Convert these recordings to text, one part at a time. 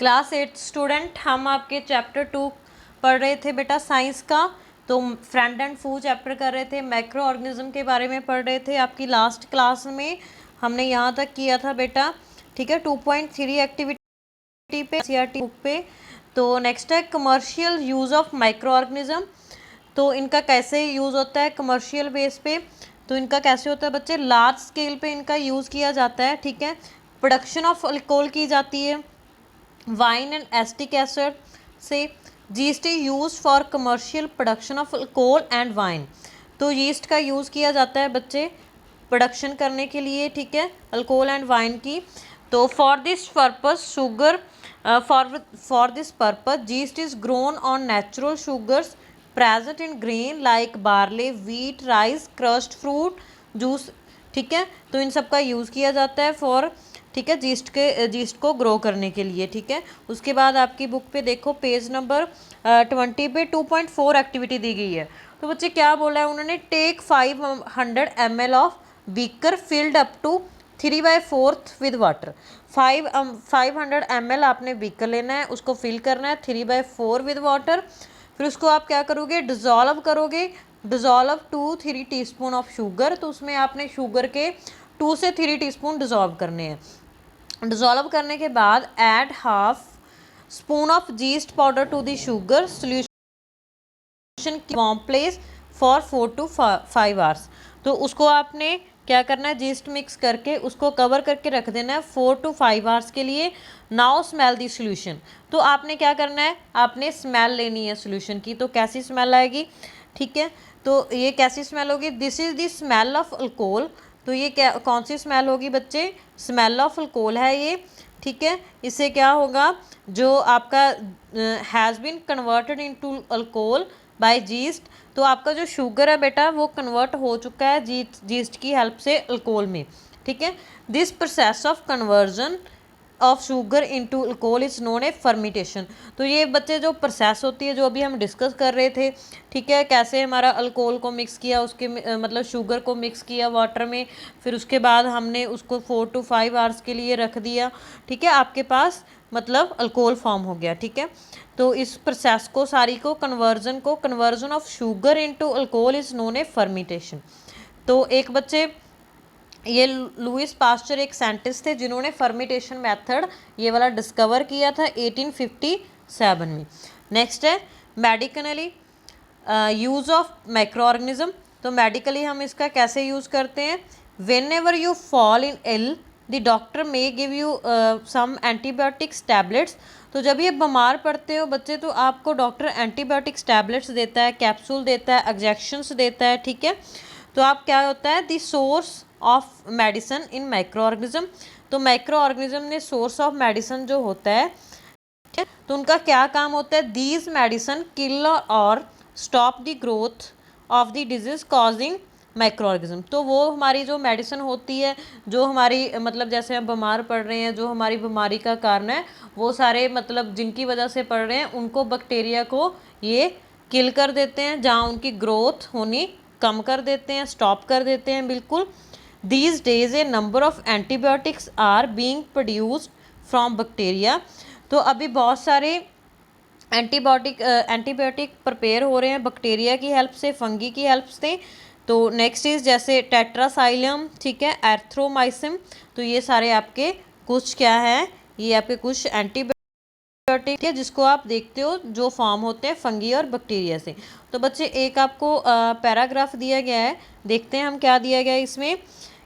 Class 8 student, हम आपके chapter 2 पढ़ रहे थे बेटा साइंस का। तो फ्रेंड एंड फू चैप्टर कर रहे थे, माइक्रो ऑर्गेनिज्म के बारे में पढ़ रहे थे। आपकी लास्ट क्लास में हमने यहाँ तक किया था बेटा, ठीक है, 2.3 एक्टिविटी पे सीआरटी बुक पे। तो नेक्स्ट है commercial use of microorganism. तो इनका कैसे यूज़ होता है कमर्शियल बेस पे। तो इनका कैसे होता है बच्चे, लार्ज स्केल पे इनका यूज़ किया जाता है, ठीक है। प्रोडक्शन ऑफ अल्कोहल की जाती है वाइन एंड एसिटिक एसिड से। Yeast is use for commercial production of alcohol and wine. तो यीस्ट का यूज़ किया जाता है बच्चे प्रोडक्शन करने के लिए, ठीक है, अल्कोहल एंड वाइन की। तो for this purpose sugar for this purpose yeast is grown on natural sugars present in grain like barley, wheat, rice, crust fruit juice, ठीक है। तो इन सब का यूज़ किया जाता है फॉर, ठीक है, जीस्ट को ग्रो करने के लिए, ठीक है। उसके बाद आपकी बुक पे देखो पेज नंबर 20 पे 2.4 एक्टिविटी दी गई है। तो बच्चे क्या बोला है उन्होंने, take 500 ml of beaker filled up to 3/4 with water. 500 ml आपने बीकर लेना है, उसको फिल करना है 3/4 विद वाटर। फिर उसको आप क्या करोगे, डिज़ोल्व करोगे। Dissolve 2-3 teaspoon of sugar. तो उसमें आपने शुगर के 2 से 3 टीस्पून डिज़ोल्व करने हैं। डिज़ोल्व करने के बाद add half spoon of yeast powder to the sugar solution warm place for 4 to 5 hours. तो उसको आपने क्या करना है, जीस्ट मिक्स करके उसको कवर करके रख देना है 4 to 5 आवर्स के लिए। Now smell the solution. तो आपने क्या करना है, आपने स्मेल लेनी है सोल्यूशन की। तो कैसी स्मेल आएगी, ठीक है। तो ये कैसी स्मेल होगी, this is the smell of alcohol. तो ये क्या कौन सी स्मेल होगी बच्चे, स्मेल ऑफ अल्कोहल है ये, ठीक है। इससे क्या होगा, जो आपका has been converted into alcohol by yeast. तो आपका जो शुगर है बेटा वो कन्वर्ट हो चुका है जीस्ट की हेल्प से अल्कोहल में, ठीक है। This process of conversion of sugar into alcohol is known a fermentation. तो ये बच्चे जो प्रोसेस होती है जो अभी हम डिस्कस कर रहे थे, ठीक है, कैसे हमारा अल्कोहल को मिक्स किया, उसके मतलब शुगर को मिक्स किया वाटर में, फिर उसके बाद हमने उसको 4 to 5 आवर्स के लिए रख दिया, ठीक है, आपके पास मतलब अल्कोहल फॉर्म हो गया, ठीक है। तो इस प्रोसेस को सारी को conversion of sugar into alcohol is known a fermentation. तो एक बच्चे ये लुइस पास्चर एक साइंटिस्ट थे जिन्होंने फर्मिटेशन मेथड ये वाला डिस्कवर किया था 1857 में। नेक्स्ट है medically use of microorganism. तो मेडिकली हम इसका कैसे यूज़ करते हैं, whenever you fall in ill the doctor may give you some antibiotics tablets. तो जब ये बीमार पड़ते हो बच्चे तो आपको डॉक्टर एंटीबायोटिक्स टैबलेट्स देता है, कैप्सूल देता है, इंजेक्शंस देता है, ठीक है। तो आप क्या होता है, the source of medicine in micro organism. तो माइक्रो ऑर्गेनिज्म ने सोर्स ऑफ मेडिसिन जो होता है, ठीक है, तो उनका क्या काम होता है, दीज मेडिसिन किल और stop the growth of the disease causing micro organism. तो वो हमारी जो मेडिसिन होती है जो हमारी मतलब जैसे हम बीमार पड़ रहे हैं, जो हमारी बीमारी का कारण है, वो सारे मतलब जिनकी वजह से पड़ रहे हैं उनको बैक्टीरिया को ये किल कर देते हैं, जहाँ उनकी ग्रोथ होनी कम कर देते हैं, स्टॉप कर देते हैं बिल्कुल। These days a number of antibiotics are being produced from bacteria। तो अभी बहुत सारे एंटीबायोटिक प्रिपेयर हो रहे हैं बैक्टीरिया की हेल्प से, फंगी की हेल्प से। तो नेक्स्ट इज जैसे टेट्रासाइलम, ठीक है, एर्थ्रोमाइसिन। तो ये सारे आपके कुछ क्या है, ये आपके कुछ एंटीबायोटिक है जिसको आप देखते हो जो फॉर्म होते हैं फंगी और बैक्टीरिया से। तो बच्चे एक आपको पैराग्राफ दिया गया है, देखते हैं हम क्या दिया गया है इसमें।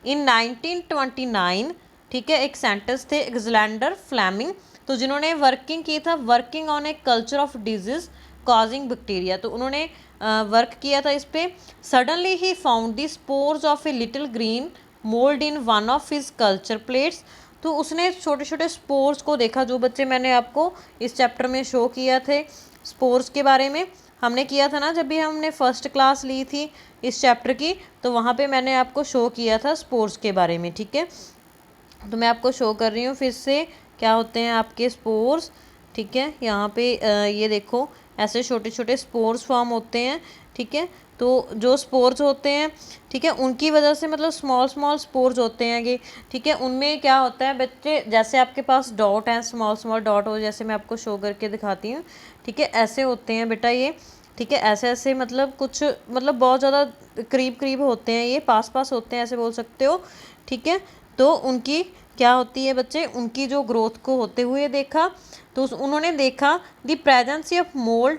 इन 1929, ठीक है, एक साइंटिस्ट थे अलेक्जेंडर फ्लेमिंग, तो जिन्होंने वर्किंग की था working on a culture of disease causing bacteria. तो उन्होंने वर्क किया था इस पर। Suddenly he found the spores of a little green mould in one of his culture plates. तो उसने छोटे छोटे स्पोर्स को देखा, जो बच्चे मैंने आपको इस चैप्टर में शो किया थे स्पोर्स के बारे में हमने किया था ना जब भी हमने फर्स्ट क्लास ली थी इस चैप्टर की, तो वहाँ पे मैंने आपको शो किया था स्पोर्स के बारे में, ठीक है। तो मैं आपको शो कर रही हूँ फिर से क्या होते हैं आपके स्पोर्स, ठीक है। यहाँ पे ये देखो ऐसे छोटे छोटे स्पोर्स फॉर्म होते हैं ठीक है। तो जो स्पोर्स होते हैं, ठीक है, उनकी वजह से मतलब स्मॉल स्मॉल स्पोर्स होते हैं ये, ठीक है। उनमें क्या होता है बच्चे, जैसे आपके पास डॉट हैं, स्मॉल स्मॉल डॉट हो, जैसे मैं आपको शो करके दिखाती हूँ, ठीक है, ऐसे होते हैं बेटा ये, ठीक है। ऐसे ऐसे मतलब कुछ मतलब बहुत ज़्यादा करीब करीब होते हैं, ये पास पास होते हैं, ऐसे बोल सकते हो, ठीक है। तो उनकी क्या होती है बच्चे, उनकी जो ग्रोथ को होते हुए देखा, तो उन्होंने देखा the presence of mold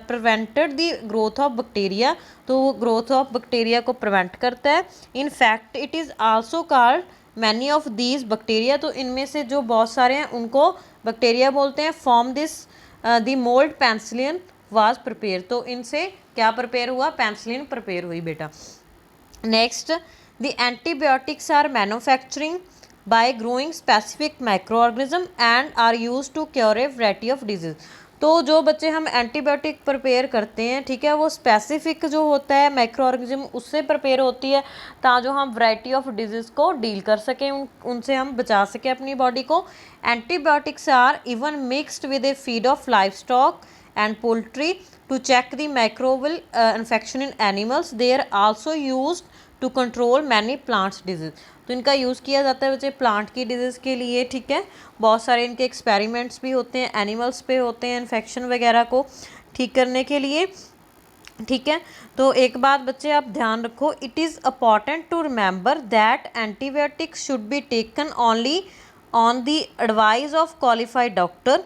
prevented the growth of bacteria, तो वो ग्रोथ ऑफ बैक्टीरिया को प्रिवेंट करता है। In fact it is also called many of these bacteria, तो इनमें से जो बहुत सारे हैं उनको बैक्टीरिया बोलते हैं। From this the mould penicillin was prepare, तो इनसे क्या प्रिपेयर हुआ, पेंसिलिन प्रिपेयर हुई बेटा। Next, the antibiotics are manufacturing by growing specific microorganism and are used to cure a variety of disease। तो जो बच्चे हम एंटीबायोटिक प्रिपेयर करते हैं, ठीक है, वो स्पेसिफिक जो होता है माइक्रो ऑर्गेनिज्म उससे प्रिपेयर होती है, ताकि हम वैरायटी ऑफ डिजीज़ को डील कर सकें, उनसे हम बचा सकें अपनी बॉडी को। Antibiotics are even mixed with a feed of life stock and poultry to check the microbial infection in animals. They are also used to control many plants disease, तो इनका यूज़ किया जाता है बच्चे प्लांट की disease के लिए, ठीक है। बहुत सारे इनके एक्सपेरिमेंट्स भी होते हैं, एनिमल्स पे होते हैं, इन्फेक्शन वगैरह को ठीक करने के लिए, ठीक है। तो एक बात बच्चे आप ध्यान रखो, it is important to remember that antibiotics should be taken only on the advice of qualified doctor,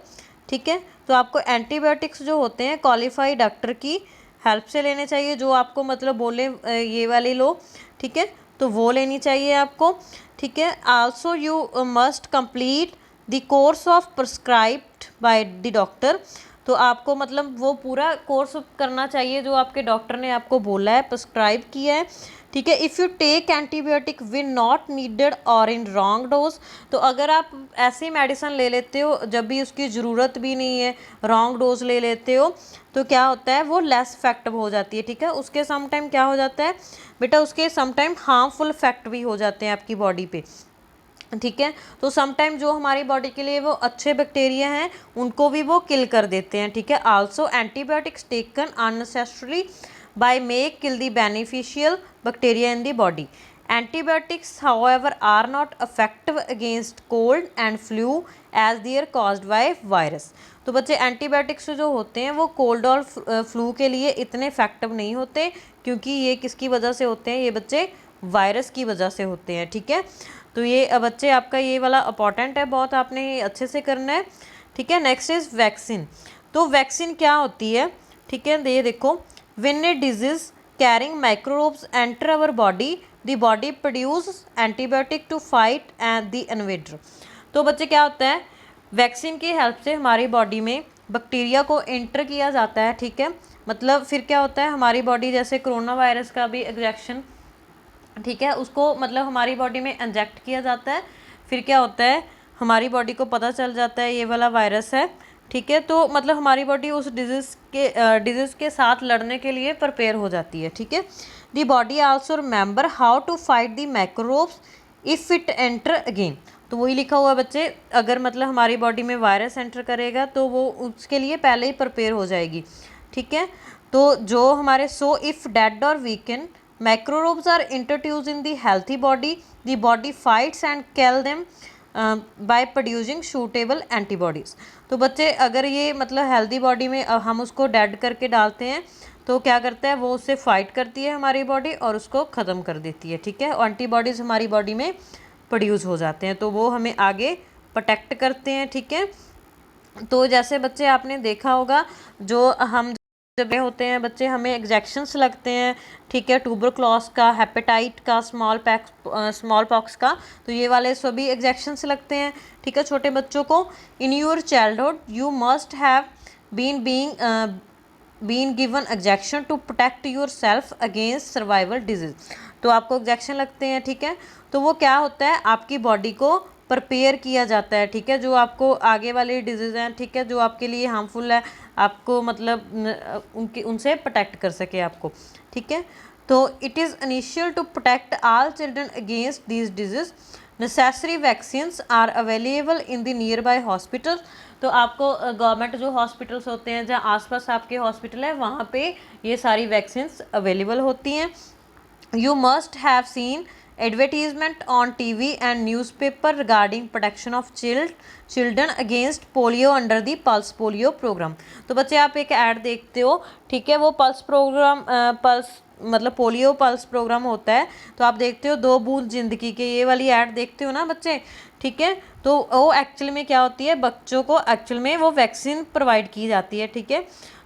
ठीक है। तो आपको एंटीबायोटिक्स जो होते हैं क्वालिफाइड डॉक्टर की हेल्प से लेने चाहिए, जो आपको मतलब बोले ये वाली लो, ठीक है, तो वो लेनी चाहिए आपको, ठीक है। Also you must complete the course of prescribed by the doctor, तो आपको मतलब वो पूरा कोर्स करना चाहिए जो आपके डॉक्टर ने आपको बोला है, प्रिस्क्राइब किया है, ठीक है। If you take antibiotic when not needed और इन रॉन्ग डोज, तो अगर आप ऐसी मेडिसिन ले लेते हो जब भी उसकी ज़रूरत भी नहीं है, रॉन्ग डोज ले लेते हो, तो क्या होता है वो लेस इफेक्टिव हो जाती है, ठीक है। उसके सम टाइम क्या हो जाता है बेटा, उसके सम टाइम हार्मफुल इफेक्ट भी हो जाते हैं आपकी बॉडी पे, ठीक है। तो सम टाइम जो हमारी बॉडी के लिए वो अच्छे बैक्टीरिया हैं उनको भी वो किल कर देते हैं, ठीक है। Also antibiotics taken unnecessarily by make kill the beneficial bacteria in the body. Antibiotics however are not effective against cold and flu as they are caused by virus. तो बच्चे एंटीबायोटिक्स जो होते हैं वो कोल्ड और फ्लू के लिए इतने इफेक्टिव नहीं होते, क्योंकि ये किसकी वजह से होते हैं, ये बच्चे वायरस की वजह से होते हैं, ठीक है। तो ये बच्चे आपका ये वाला इंपॉर्टेंट है बहुत, आपने ये अच्छे से करना है, ठीक है। Next is vaccine. तो वैक्सीन क्या होती है, ठीक है, ये देखो, when a disease carrying microbes enter our body the body produce antibiotic to fight and the invader. तो बच्चे क्या होता है, वैक्सीन की हेल्प से हमारी बॉडी में बैक्टीरिया को एंटर किया जाता है, ठीक है। मतलब फिर क्या होता है हमारी बॉडी, जैसे कोरोना वायरस का भी इंजेक्शन, ठीक है, उसको मतलब हमारी बॉडी में इंजेक्ट किया जाता है, फिर क्या होता है हमारी बॉडी को पता चल जाता है ये वाला वायरस है, ठीक है। तो मतलब हमारी बॉडी उस डिजीज़ के साथ लड़ने के लिए प्रिपेयर हो जाती है, ठीक है। The body also remember how to fight the microbes if it enter again. तो वही लिखा हुआ बच्चे, अगर मतलब हमारी बॉडी में वायरस एंटर करेगा तो वो उसके लिए पहले ही प्रिपेयर हो जाएगी, ठीक है। तो जो हमारे सो इफ़ डेड और weaken microbes are introduced in the healthy body fights and kill them by producing suitable antibodies। तो बच्चे अगर ये मतलब हेल्दी बॉडी में हम उसको डेड करके डालते हैं तो क्या करता है वो उससे फाइट करती है हमारी बॉडी और उसको ख़त्म कर देती है, ठीक है। एंटीबॉडीज़ हमारी बॉडी में प्रोड्यूस हो जाते हैं, तो वो हमें आगे प्रोटेक्ट करते हैं, ठीक है। तो जैसे बच्चे आपने देखा होगा, जो हम जब होते हैं बच्चे हमें इंजेक्शंस लगते हैं, ठीक है, ट्यूबरक्लोस का, हेपेटाइट का, स्मॉल पॉक्स का, तो ये वाले सभी इंजेक्शंस लगते हैं, ठीक है, छोटे बच्चों को। In your childhood you must have been given injection to protect yourself against survival disease. तो आपको इंजेक्शन लगते हैं, ठीक है, तो वो क्या होता है आपकी बॉडी को प्रिपेयर किया जाता है, ठीक है, जो आपको आगे वाली डिजीज़ हैं, ठीक है, जो आपके लिए हार्मफुल है, आपको मतलब उनसे प्रोटेक्ट कर सके आपको, ठीक है। तो it is initial to protect all children against these disease. Necessary vaccines are available in the nearby hospital. तो आपको गवर्नमेंट जो हॉस्पिटल्स होते हैं, जहाँ आसपास आपके हॉस्पिटल है, वहाँ पे ये सारी वैक्सीन्स अवेलेबल होती हैं। You must have seen advertisement on TV and newspaper regarding protection of children against polio under the pulse polio programme. तो बच्चे आप एक ऐड देखते हो, ठीक है, वो पल्स प्रोग्राम मतलब पोलियो पल्स प्रोग्राम होता है, तो आप देखते हो 2 बूंद जिंदगी के, ये वाली ऐड देखते हो ना बच्चे, ठीक है। तो वो एक्चुअल में क्या होती है, बच्चों को एक्चुअल में वो वैक्सीन प्रोवाइड की जाती है, ठीक है।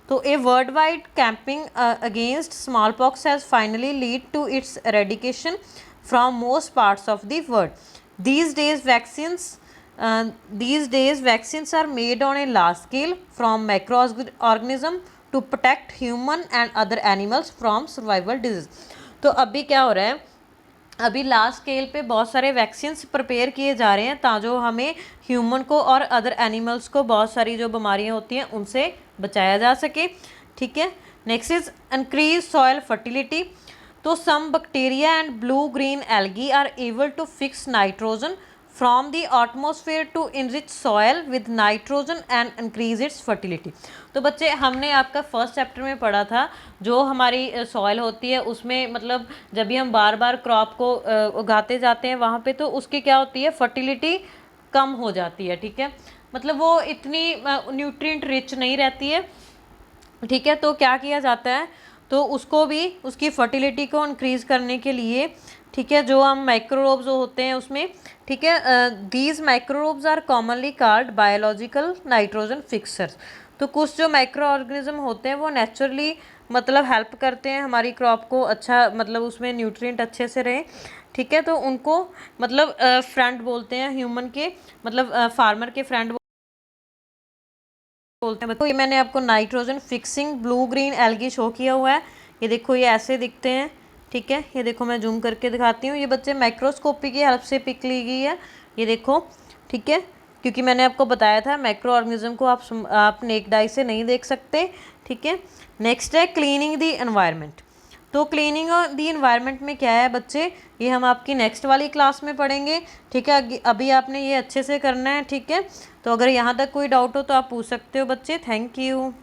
तो a world wide campaign against small pox has finally lead to its eradication from most parts of the world. These days vaccines are made on a large scale from microorganism to protect human and other animals from survival disease। तो अभी क्या हो रहा है, अभी large scale पे बहुत सारे वैक्सीन्स प्रिपेयर किए जा रहे हैं ताकि हमें ह्यूमन को और अदर एनिमल्स को बहुत सारी जो बीमारियां होती हैं उनसे बचाया जा सके, ठीक है। Next is increase soil fertility. तो some bacteria and blue green algae are able to fix nitrogen from the atmosphere to enrich soil with nitrogen and increase its fertility. तो बच्चे हमने आपका फर्स्ट चैप्टर में पढ़ा था, जो हमारी सॉयल होती है उसमें मतलब जब भी हम बार बार क्रॉप को उगाते जाते हैं वहाँ पे, तो उसकी क्या होती है, फर्टिलिटी कम हो जाती है, ठीक है, मतलब वो इतनी न्यूट्रिएंट रिच नहीं रहती है, ठीक है। तो क्या किया जाता है, तो उसको भी उसकी फर्टिलिटी को इंक्रीज़ करने के लिए, ठीक है, जो हम माइक्रोरोब्स होते हैं उसमें, ठीक है, these microbes are commonly called biological nitrogen fixers. तो कुछ जो माइक्रो ऑर्गेनिज्म होते हैं वो नेचुरली मतलब हेल्प करते हैं हमारी क्रॉप को, अच्छा मतलब उसमें न्यूट्रिएंट अच्छे से रहे, ठीक है। तो उनको मतलब फ्रेंड बोलते हैं ह्यूमन के, मतलब फार्मर के फ्रेंड बोलते हैं। तो ये मैंने आपको nitrogen fixing blue green algae show किया हुआ है, ये देखो ये ऐसे दिखते हैं, ठीक है। ये देखो मैं जूम करके दिखाती हूँ, ये बच्चे माइक्रोस्कोपी की हेल्प से पिक ली गई है, ये देखो, ठीक है, क्योंकि मैंने आपको बताया था माइक्रो ऑर्गेनिज्म को आप नेक्ड आई से नहीं देख सकते, ठीक है। नेक्स्ट है क्लीनिंग द एनवायरनमेंट। तो क्लीनिंग द इन्वायरमेंट में क्या है बच्चे, ये हम आपकी नेक्स्ट वाली क्लास में पढ़ेंगे, ठीक है। अभी आपने ये अच्छे से करना है, ठीक है। तो अगर यहाँ तक कोई डाउट हो तो आप पूछ सकते हो बच्चे। Thank you.